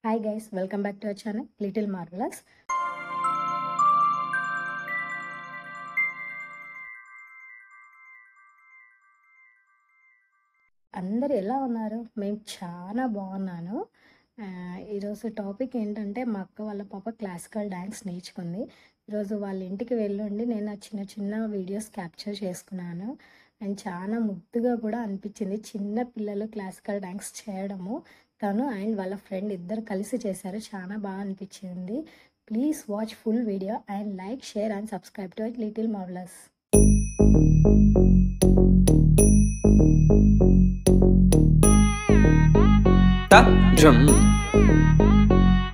Hi guys, welcome back to our channel Little Marvelous. అందరూ ఎలా ఉన్నారు? మేము చాలా బాగున్నాను. ఈరోజు టాపిక్ ఏంటంటే మా అక్క వాళ్ళ పాప క్లాసికల్ డ్యాన్స్ నేర్చుకుంది. ఈరోజు వాళ్ళ ఇంటికి వెళ్ళండి నేను చిన్న చిన్న వీడియోస్ క్యాప్చర్ చేసుకున్నాను. అండ్ చాలా ముద్దుగా కూడా అనిపించింది చిన్న పిల్లలు క్లాసికల్ డ్యాన్స్ చేయడము. తను అండ్ వాళ్ళ ఫ్రెండ్ ఇద్దరు కలిసి చేశారు. చాలా బాగా అనిపించింది. Please watch full video and like, share and subscribe to little marvellous. Ta drum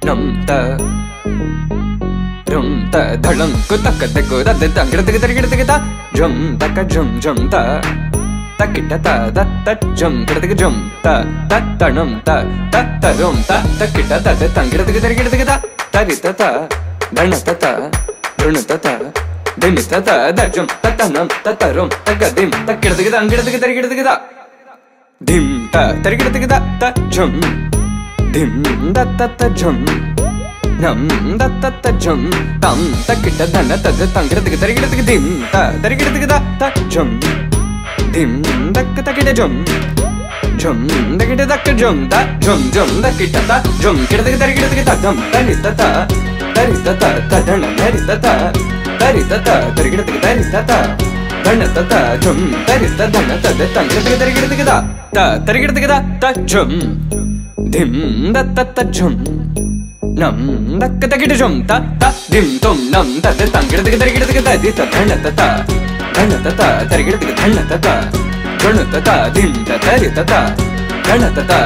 nam ta drum ta dhalam ko tak de ko da de dang de de ta drum ta ka drum ta takita ta da ta drum de drum ta ta nam ta rum ta takita ta de dang de ta tari ta ta dana ta run ta dim ta da drum ta nam ta rum ta ka dim takita de dang de ta dim ta tarigida da ta jum dim da ta jum nam da ta jum tam takita dana ta tangirida tarigida dim ta tarigida da ta jum dim da takita jum da jum ta jum da kita ta jum kirida tarigida ta dum tarita ta dana tarita ta tarigida ta dana ta jum tarita dana ta tangirida ta tarigida ta jum dim da ta jum nam da takita jum ta dim tum nam ta tangirida ta dana ta tarigida dana ta dim ta tarita ta dana ta